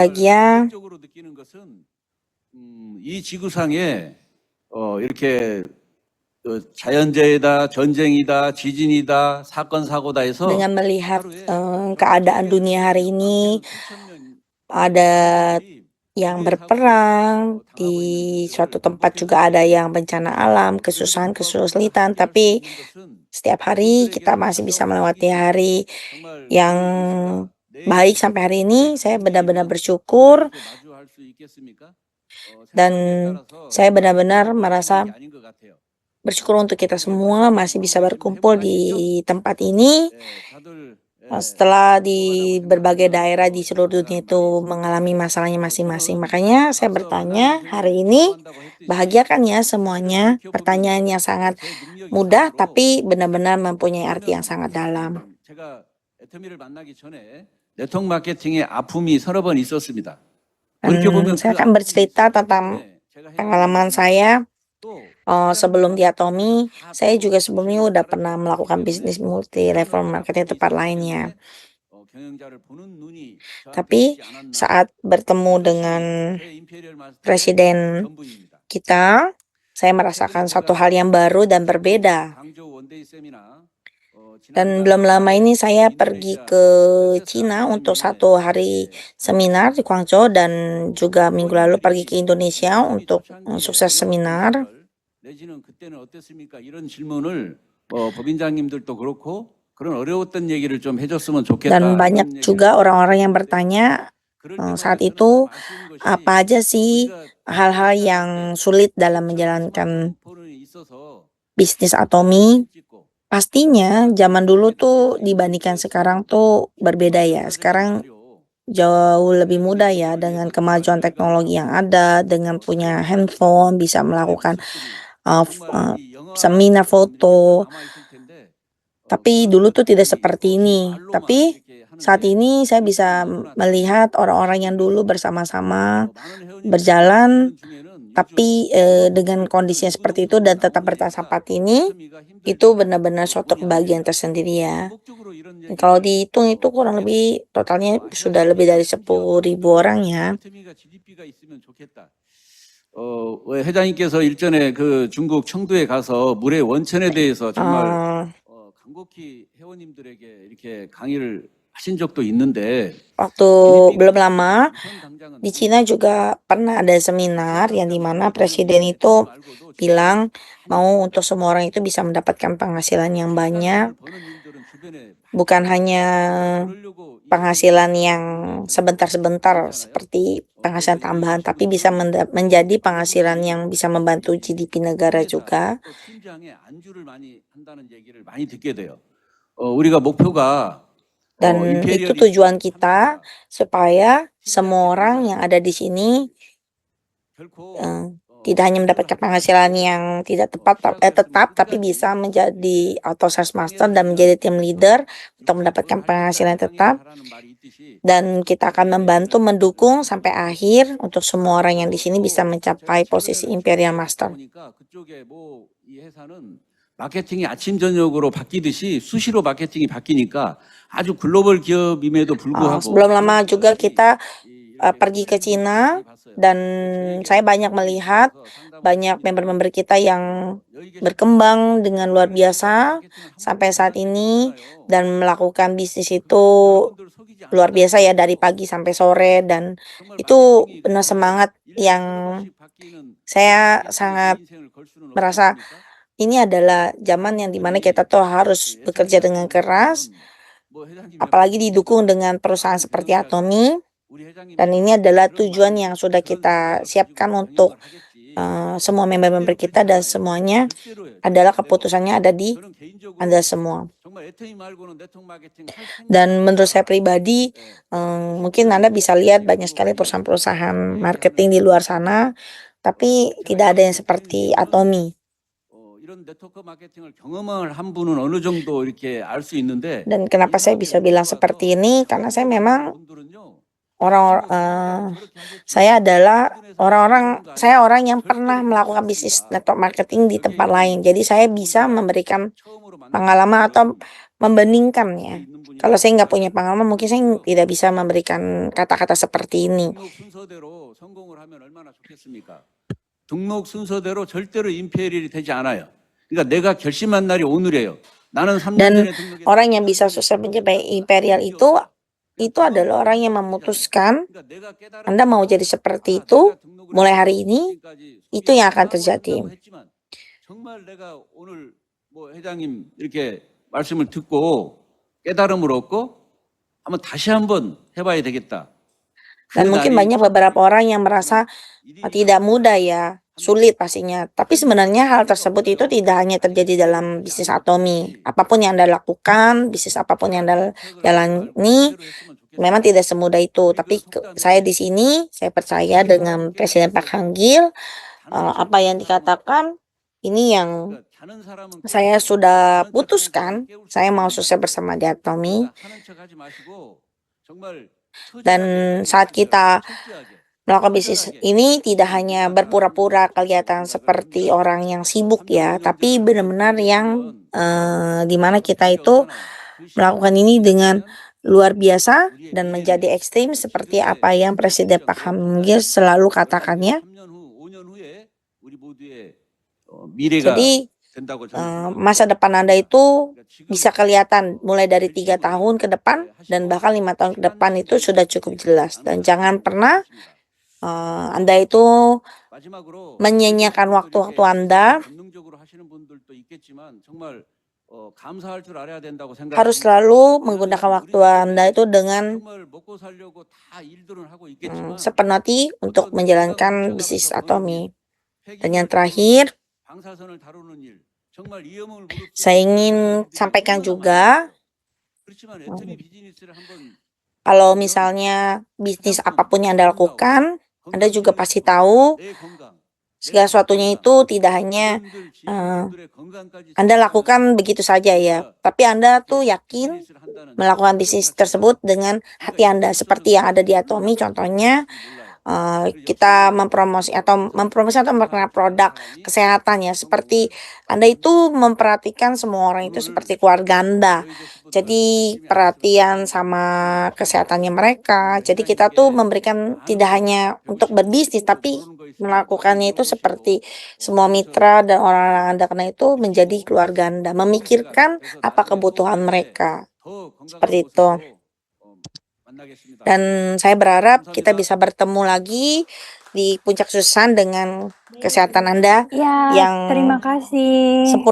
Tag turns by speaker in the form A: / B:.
A: bahagia.
B: 적으로 느끼는 것은 이 지구상에 이렇게 자연재해다, 전쟁이다, 지진이다, 사건 사고다 해서
A: Dengan melihat
B: 하루에
A: keadaan dunia hari ini, ada yang berperang, di suatu tempat juga ada yang bencana alam, kesusahan, kesulitan, tapi setiap hari kita masih bisa melewati hari yang baik sampai hari ini. Saya benar-benar bersyukur dan saya benar-benar merasa bersyukur untuk kita semua masih bisa berkumpul di tempat ini setelah di berbagai daerah di seluruh dunia itu mengalami masalahnya masing-masing. Makanya saya bertanya hari ini, bahagia kan ya semuanya? Pertanyaan yang sangat mudah tapi benar-benar mempunyai arti yang sangat dalam.
B: 네트워크 마케팅의 아픔이 서너 번 있었습니다.
A: Saya akan bercerita tentang pengalaman saya sebelum di Atomy. Saya juga sebelumnya udah pernah melakukan bisnis multi level marketing tempat lainnya. Tapi saat bertemu dengan presiden kita, saya merasakan satu hal yang baru dan berbeda. Dan belum lama ini saya pergi ke Cina untuk 1 hari seminar di Guangzhou dan juga minggu lalu pergi ke Indonesia untuk sukses seminar. Dan banyak juga orang-orang yang bertanya saat itu apa aja sih hal-hal yang sulit dalam menjalankan bisnis Atomy. Pastinya zaman dulu tuh dibandingkan sekarang tuh berbeda ya. Sekarang jauh lebih mudah ya dengan kemajuan teknologi yang ada, dengan punya handphone bisa melakukan seminar foto. Tapi dulu tuh tidak seperti ini. Tapi saat ini saya bisa melihat orang-orang yang dulu bersama-sama berjalan tapi dengan kondisi yang seperti itu dan tetap bertahan sampai ini, itu benar-benar suatu kebahagiaan tersendiri ya. Dan kalau dihitung itu kurang lebih totalnya sudah lebih dari 10.000 orang ya.
B: 회장님께서 일전에 그 중국 청두에 가서 물의 원천에 대해서 정말 간곡히 회원님들에게 이렇게 강의를 하신 적도 있는데
A: waktu belum lama di Cina juga pernah ada seminar yang dimana presiden itu bilang mau untuk semua orang itu bisa mendapatkan penghasilan yang banyak, bukan hanya penghasilan yang sebentar-sebentar seperti penghasilan tambahan, tapi bisa menjadi penghasilan yang bisa membantu GDP negara juga. Dan itu tujuan kita supaya semua orang yang ada di sini tidak hanya mendapatkan penghasilan yang tidak tetap, tapi bisa menjadi auto sales master dan menjadi team leader untuk mendapatkan penghasilan tetap. Dan kita akan membantu mendukung sampai akhir untuk semua orang yang di sini bisa mencapai posisi imperial master.
B: 마케팅이 아침 저녁으로 바뀌듯이 수시로 마케팅이 바뀌니까 아주 글로벌 기업임에도 불구하고
A: sebelum lama juga kita pergi ke Cina dan saya banyak melihat banyak member-member kita yang berkembang dengan luar biasa sampai saat ini dan melakukan bisnis itu luar biasa ya dari pagi sampai sore, dan itu penuh semangat yang saya sangat merasa ini adalah zaman yang dimana kita tuh harus bekerja dengan keras, apalagi didukung dengan perusahaan seperti Atomy. Dan ini adalah tujuan yang sudah kita siapkan untuk semua member-member kita, dan semuanya adalah keputusannya ada di Anda semua. Dan menurut saya pribadi, mungkin Anda bisa lihat banyak sekali perusahaan-perusahaan marketing di luar sana, tapi tidak ada yang seperti Atomy. Dan kenapa saya bisa bilang seperti ini? Karena saya memang saya adalah orang yang pernah melakukan bisnis network marketing di tempat lain. Jadi saya bisa memberikan pengalaman atau membandingkan ya. Kalau saya nggak punya pengalaman, mungkin saya tidak bisa memberikan kata-kata seperti ini.
B: 등록 순서대로 성공을 하면 얼마나 좋겠습니까? 등록 순서대로 절대로 임페리얼이 되지 않아요. 그러니까 내가 결심한 날이 오늘이에요. 나는 3년
A: Dan
B: 전에 등록했으니까
A: orang yang bisa sukses mencapai imperial itu adalah orang yang memutuskan
B: 그러니까 내가 깨달은
A: Anda mau jadi seperti itu mulai hari ini, itu yang akan terjadi.
B: 했지만 정말 내가 오늘 뭐 회장님 이렇게 말씀을 듣고 깨달음을 얻고 한번 다시 한번 해봐야 되겠다.
A: Dan mungkin banyak beberapa orang yang merasa tidak mudah ya, sulit pastinya. Tapi sebenarnya hal tersebut itu tidak hanya terjadi dalam bisnis Atomy. Apapun yang Anda lakukan, bisnis apapun yang Anda jalani, memang tidak semudah itu. Tapi saya di sini, saya percaya dengan Presiden Park Hang-gil, apa yang dikatakan, ini yang saya sudah putuskan, saya mau sukses bersama di Atomy. Dan saat kita melakukan bisnis ini tidak hanya berpura-pura kelihatan seperti orang yang sibuk ya, tapi benar-benar yang dimana kita itu melakukan ini dengan luar biasa dan menjadi ekstrim seperti apa yang Presiden Park Hang-gil selalu katakannya. Jadi masa depan Anda itu bisa kelihatan mulai dari 3 tahun ke depan dan bahkan 5 tahun ke depan itu sudah cukup jelas. Dan jangan pernah Anda itu menyanyiakan waktu-waktu Anda. Harus selalu menggunakan waktu Anda itu dengan sepenuh hati untuk menjalankan bisnis Atomy. Dan yang terakhir, saya ingin sampaikan juga, kalau misalnya bisnis apapun yang Anda lakukan, Anda juga pasti tahu segala sesuatunya itu tidak hanya Anda lakukan begitu saja ya, tapi Anda tuh yakin melakukan bisnis tersebut dengan hati Anda, seperti yang ada di Atomy. Contohnya kita mempromosi atau memperkenalkan produk kesehatan ya, seperti Anda itu memperhatikan semua orang itu seperti keluarga Anda, jadi perhatian sama kesehatannya mereka. Jadi kita tuh memberikan tidak hanya untuk berbisnis, tapi melakukannya itu seperti semua mitra dan orang-orang Anda karena itu menjadi keluarga Anda, memikirkan apa kebutuhan mereka, seperti itu. Dan saya berharap kita bisa bertemu lagi di puncak kesuksesan dengan kesehatan Anda
C: Ya,
A: yang
C: terima kasih.
A: sempurna.